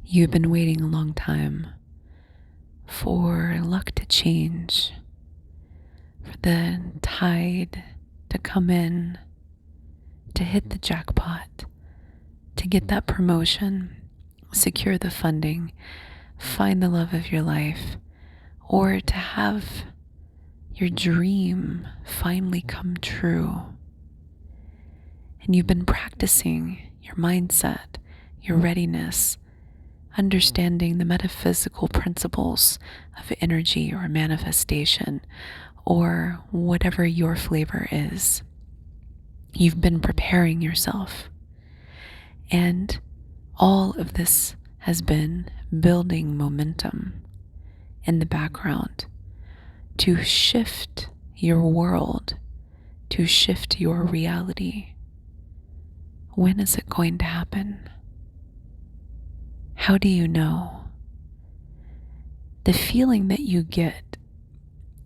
You've been waiting a long time for luck to change, for the tide to come in, to hit the jackpot, to get that promotion, secure the funding, find the love of your life, or to have your dream finally come true. And you've been practicing your mindset, your readiness, understanding the metaphysical principles of energy or manifestation, or whatever your flavor is. You've been preparing yourself. And all of this has been building momentum in the background to shift your world, to shift your reality. When is it going to happen? How do you know? The feeling that you get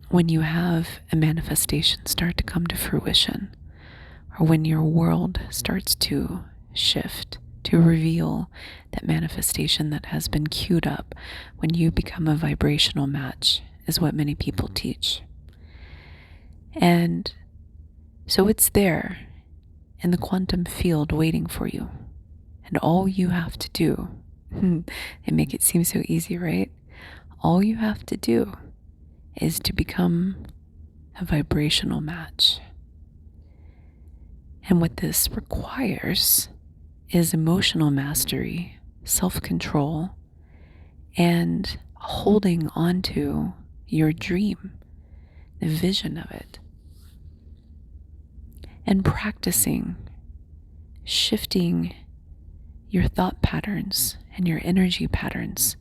when you have a manifestation start to come to fruition, or when your world starts to shift, to reveal that manifestation that has been queued up when you become a vibrational match, is what many people teach. And so it's there in the quantum field waiting for you. And all you have to do, they make it seem so easy, right? All you have to do is to become a vibrational match. And what this requires is emotional mastery, self-control, and holding onto your dream, the vision of it, and practicing shifting your thought patterns and your energy patterns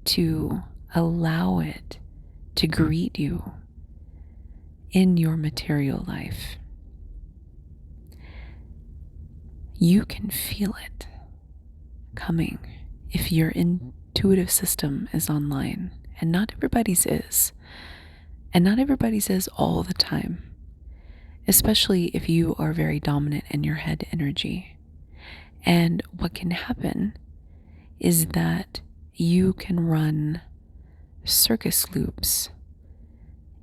to allow it to greet you in your material life. You can feel it coming if your intuitive system is online, and not everybody's is. And not everybody's is all the time, especially if you are very dominant in your head energy. And what can happen is that you can run circus loops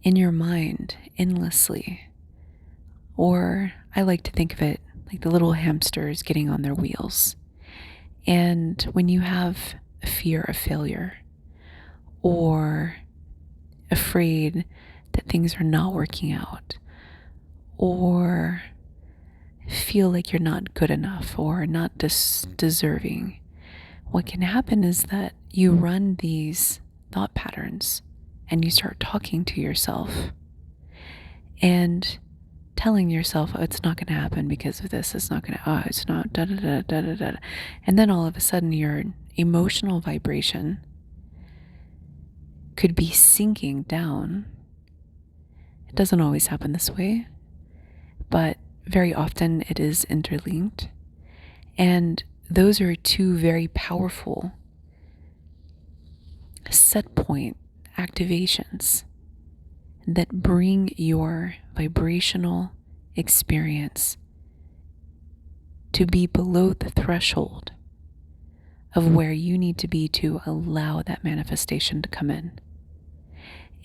in your mind endlessly. Or I like to think of it like the little hamsters getting on their wheels. And when you have a fear of failure, or afraid that things are not working out, or feel like you're not good enough or not deserving, what can happen is that you run these thought patterns and you start talking to yourself and telling yourself, oh, it's not going to happen because of this, it's not going to, oh, it's not, da da da da da da. And then all of a sudden your emotional vibration could be sinking down. It doesn't always happen this way, but very often it is interlinked. And those are two very powerful set point activations that bring your vibrational experience to be below the threshold of where you need to be to allow that manifestation to come in.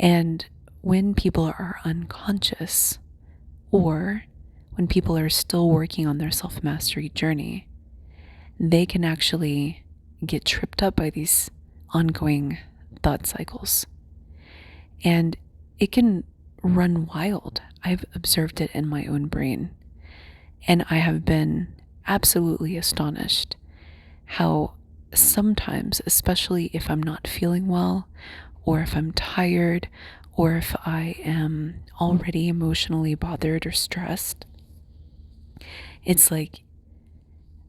And when people are unconscious, or when people are still working on their self-mastery journey, they can actually get tripped up by these ongoing thought cycles. And it can run wild. I've observed it in my own brain. And I have been absolutely astonished how sometimes, especially if I'm not feeling well, or if I'm tired, or if I am already emotionally bothered or stressed, it's like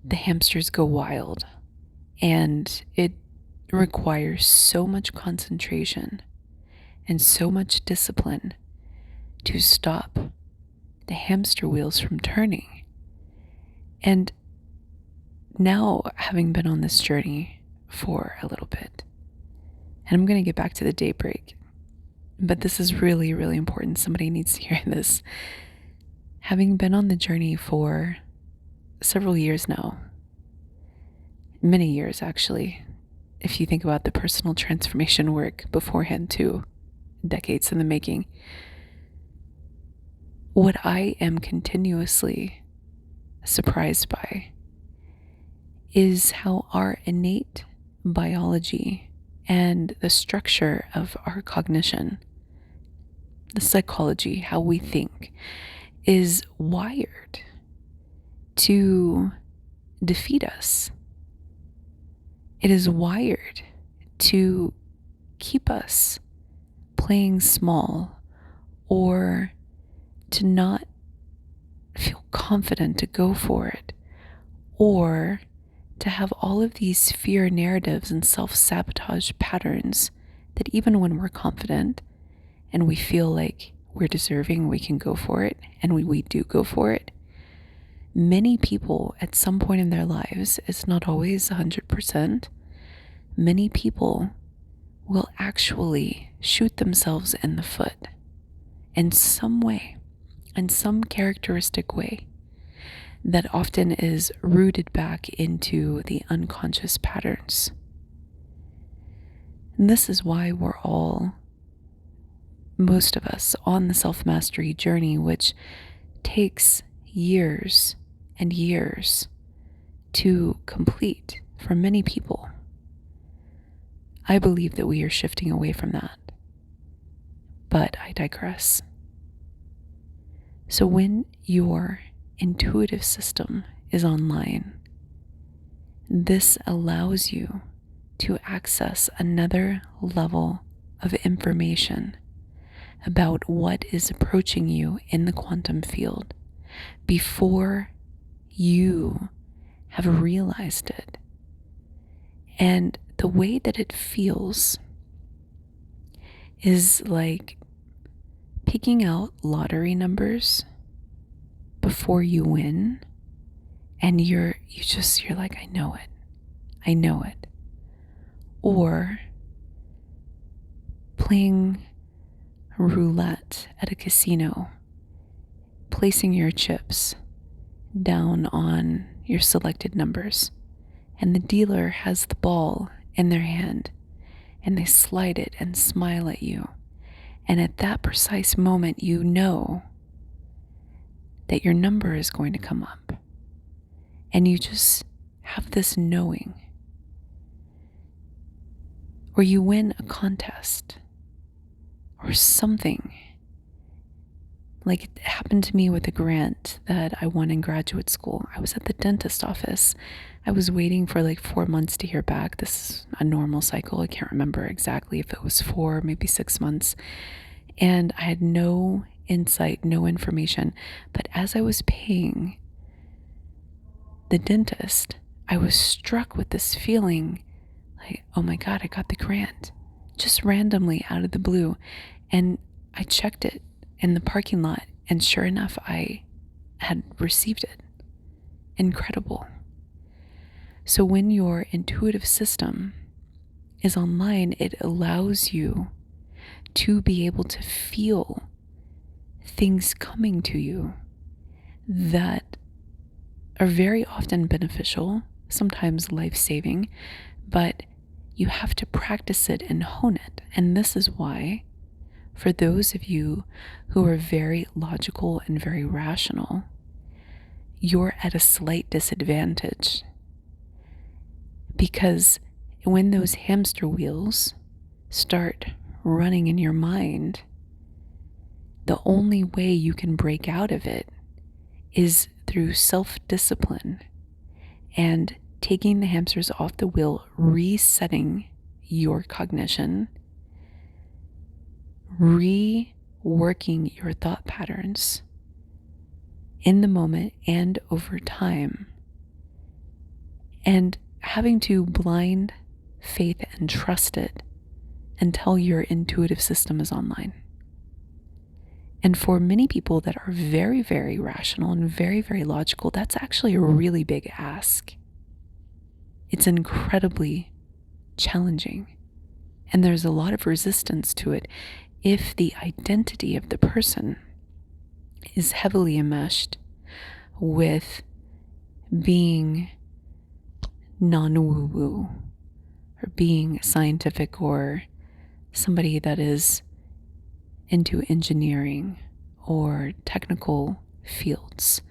the hamsters go wild, and it requires so much concentration and so much discipline to stop the hamster wheels from turning. And now, having been on this journey for a little bit, and I'm going to get back to the day break, but this is really, really important. Somebody needs to hear this. Having been on the journey for several years now, many years actually, if you think about the personal transformation work beforehand too, decades in the making, what I am continuously surprised by is how our innate biology and the structure of our cognition, the psychology, how we think, is wired to defeat us. It is wired to keep us playing small or to not feel confident to go for it, or to have all of these fear narratives and self-sabotage patterns that even when we're confident and we feel like we're deserving, we can go for it, and we do go for it. Many people at some point in their lives, it's not always 100%, many people will actually shoot themselves in the foot in some way, in some characteristic way that often is rooted back into the unconscious patterns. And this is why we're all, most of us, on the self-mastery journey, which takes years and years to complete for many people. I believe that we are shifting away from that, but I digress. So when your intuitive system is online, this allows you to access another level of information about what is approaching you in the quantum field before you have realized it. And the way that it feels is like picking out lottery numbers before you win, and you're like, I know it. Or playing roulette at a casino, placing your chips down on your selected numbers, and the dealer has the ball in their hand, and they slide it and smile at you. And at that precise moment, you know that your number is going to come up. And you just have this knowing. Or you win a contest or something. Like it happened to me with a grant that I won in graduate school. I was at the dentist office. I was waiting for like 4 months to hear back. This is a normal cycle. I can't remember exactly if it was 4, maybe 6 months. And I had no insight, no information. But as I was paying the dentist, I was struck with this feeling like, oh my God, I got the grant. Just randomly out of the blue. And I checked it in the parking lot, and sure enough, I had received it. Incredible. So when your intuitive system is online, it allows you to be able to feel things coming to you that are very often beneficial, sometimes life-saving, but you have to practice it and hone it. And this is why, for those of you who are very logical and very rational, you're at a slight disadvantage. Because when those hamster wheels start running in your mind, the only way you can break out of it is through self-discipline and taking the hamsters off the wheel, resetting your cognition, reworking your thought patterns in the moment and over time, and having to blind faith and trust it until your intuitive system is online. And for many people that are very, very rational and very, very logical, that's actually a really big ask. It's incredibly challenging. And there's a lot of resistance to it if the identity of the person is heavily enmeshed with being non-woo-woo, or being scientific or somebody that is into engineering or technical fields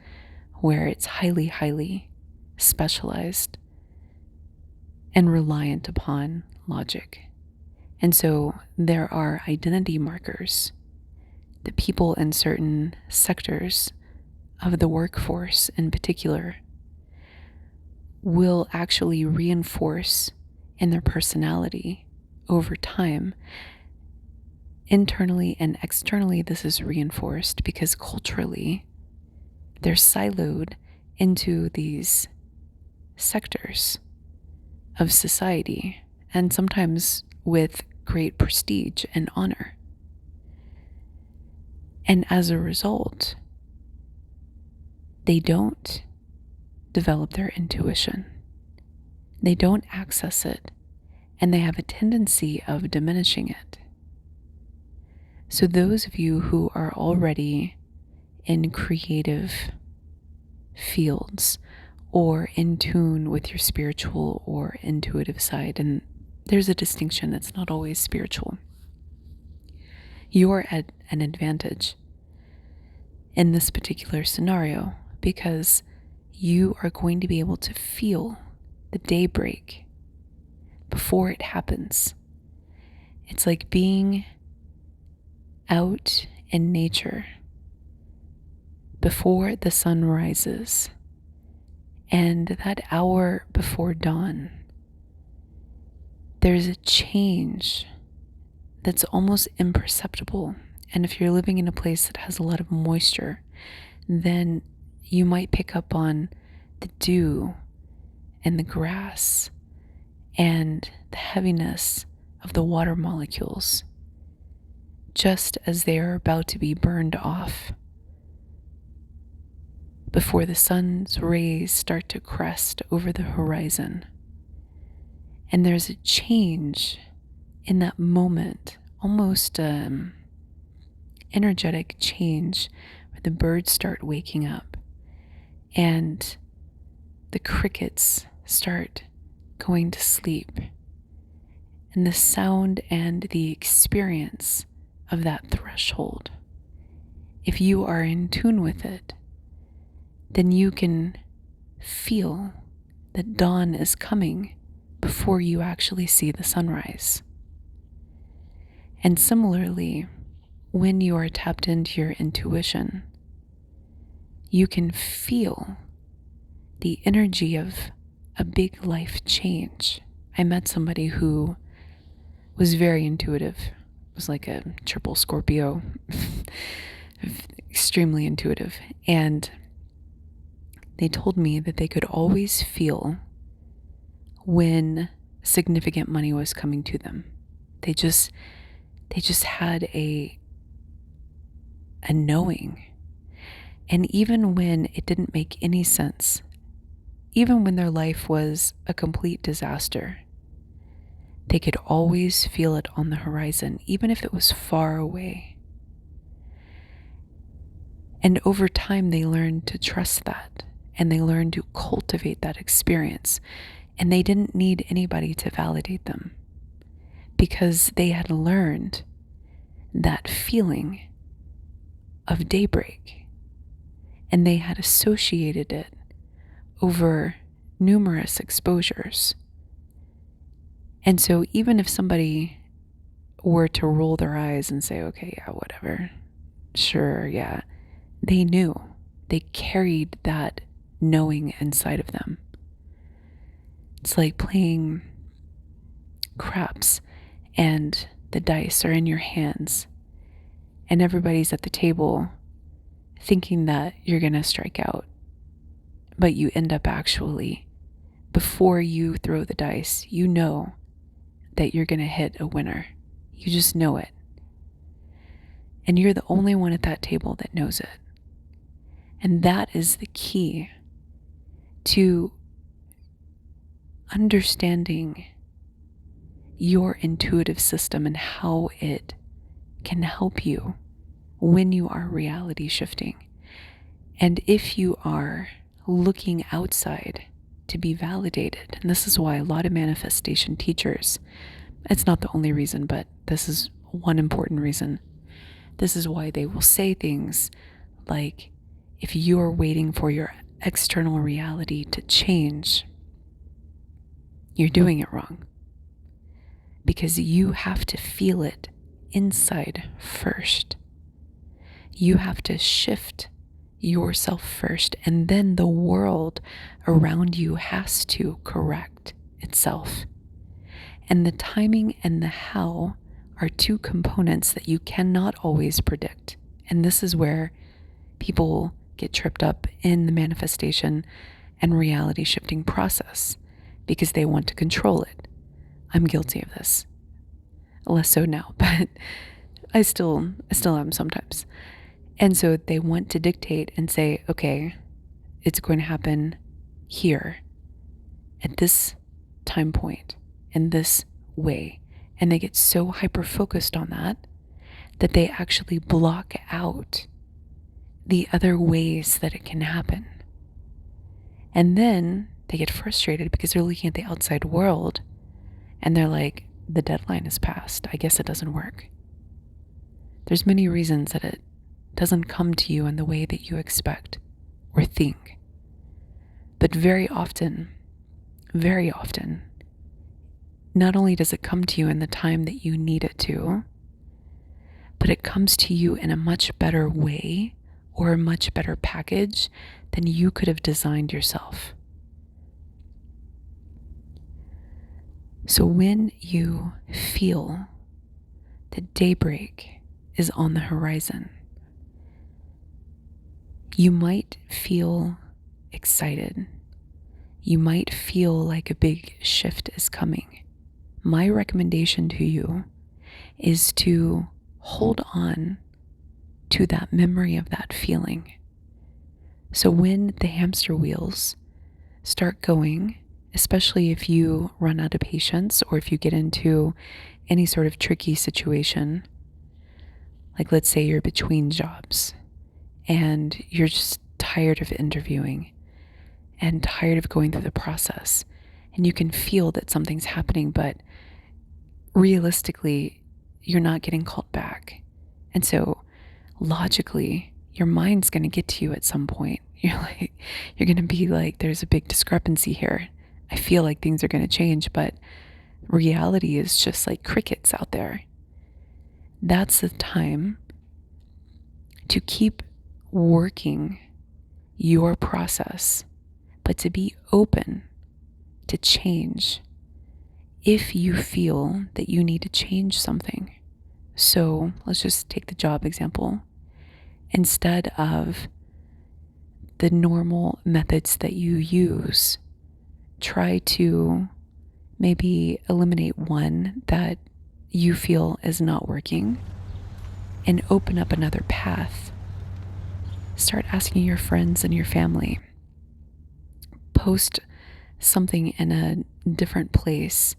where it's highly, highly specialized and reliant upon logic. And so there are identity markers that people in certain sectors of the workforce in particular will actually reinforce in their personality over time. Internally and externally, this is reinforced because culturally they're siloed into these sectors of society, and sometimes with great prestige and honor. And as a result, they don't develop their intuition. They don't access it, and they have a tendency of diminishing it. So those of you who are already in creative fields or in tune with your spiritual or intuitive side, and there's a distinction, it's not always spiritual, you're at an advantage in this particular scenario because you are going to be able to feel the daybreak before it happens. It's like being out in nature before the sun rises, and that hour before dawn, there's a change that's almost imperceptible. And if you're living in a place that has a lot of moisture, then you might pick up on the dew and the grass and the heaviness of the water molecules just as they are about to be burned off before the sun's rays start to crest over the horizon. And there's a change in that moment, almost energetic change, where the birds start waking up and the crickets start going to sleep. And the sound and the experience of that threshold, if you are in tune with it, then you can feel that dawn is coming before you actually see the sunrise. And similarly, when you are tapped into your intuition, you can feel the energy of a big life change. I met somebody who was very intuitive. It was like a triple Scorpio, extremely intuitive. And they told me that they could always feel when significant money was coming to them. They just had a knowing. And even when it didn't make any sense, even when their life was a complete disaster, they could always feel it on the horizon, even if it was far away. And over time, they learned to trust that, and they learned to cultivate that experience. And they didn't need anybody to validate them, because they had learned that feeling of daybreak, and they had associated it over numerous exposures. And so even if somebody were to roll their eyes and say, okay, yeah, whatever, sure, yeah, they knew. They carried that knowing inside of them. It's like playing craps and the dice are in your hands and everybody's at the table thinking that you're going to strike out, but you end up actually, before you throw the dice, you know that you're going to hit a winner. You just know it. And you're the only one at that table that knows it. And that is the key to understanding your intuitive system and how it can help you when you are reality shifting. And if you are looking outside to be validated. And this is why a lot of manifestation teachers, it's not the only reason, but this is one important reason. This is why they will say things like, if you are waiting for your external reality to change, you're doing it wrong. Because you have to feel it inside first. You have to shift yourself first, and then the world around you has to correct itself. And the timing and the how are two components that you cannot always predict. And this is where people get tripped up in the manifestation and reality shifting process, because they want to control it. I'm guilty of this. Less so now, but I still am sometimes. And so they want to dictate and say, okay, it's going to happen here at this time point in this way. And they get so hyper focused on that they actually block out the other ways that it can happen. And then they get frustrated because they're looking at the outside world and they're like, the deadline is passed. I guess it doesn't work. There's many reasons that it doesn't come to you in the way that you expect or think. But very often, not only does it come to you in the time that you need it to, but it comes to you in a much better way or a much better package than you could have designed yourself. So when you feel that daybreak is on the horizon, you might feel excited. You might feel like a big shift is coming. My recommendation to you is to hold on to that memory of that feeling. So when the hamster wheels start going, especially if you run out of patience or if you get into any sort of tricky situation, like let's say you're between jobs and you're just tired of interviewing and tired of going through the process, and you can feel that something's happening, but realistically, you're not getting called back. And so logically, your mind's going to get to you at some point. You're going to be like, there's a big discrepancy here. I feel like things are going to change, but reality is just like crickets out there. That's the time to keep working your process, but to be open to change if you feel that you need to change something. So let's just take the job example. Instead of the normal methods that you use, try to maybe eliminate one that you feel is not working and open up another path. Start asking your friends and your family. Post something in a different place,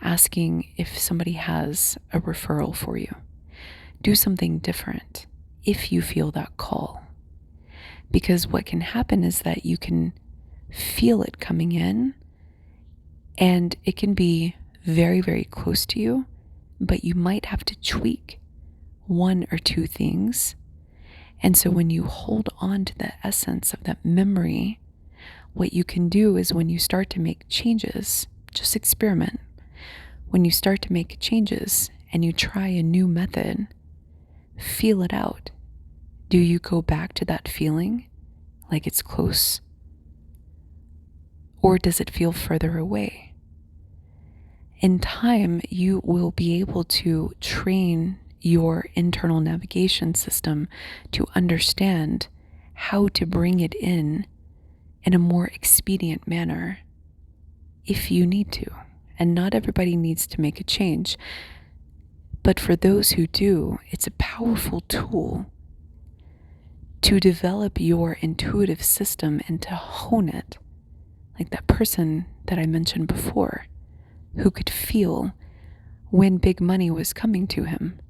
asking if somebody has a referral for you. Do something different if you feel that call. Because what can happen is that you can feel it coming in, and it can be very, very close to you, but you might have to tweak one or two things. And so when you hold on to the essence of that memory, what you can do is when you start to make changes, just experiment. When you start to make changes and you try a new method, feel it out. Do you go back to that feeling like it's close? Or does it feel further away? In time, you will be able to train your internal navigation system to understand how to bring it in a more expedient manner if you need to. And not everybody needs to make a change. But for those who do, it's a powerful tool to develop your intuitive system and to hone it. Like that person that I mentioned before, who could feel when big money was coming to him.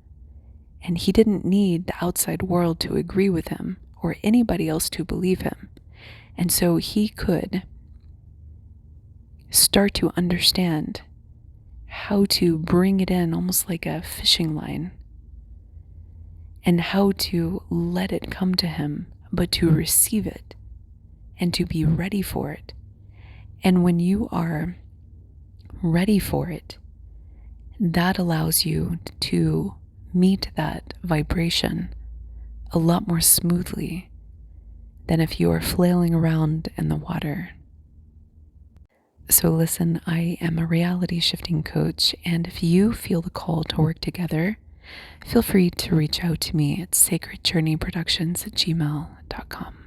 And he didn't need the outside world to agree with him or anybody else to believe him. And so he could start to understand how to bring it in almost like a fishing line, and how to let it come to him, but to receive it and to be ready for it. And when you are ready for it, that allows you to meet that vibration a lot more smoothly than if you are flailing around in the water. So listen, I am a reality shifting coach, and if you feel the call to work together, feel free to reach out to me at sacredjourneyproductions@gmail.com.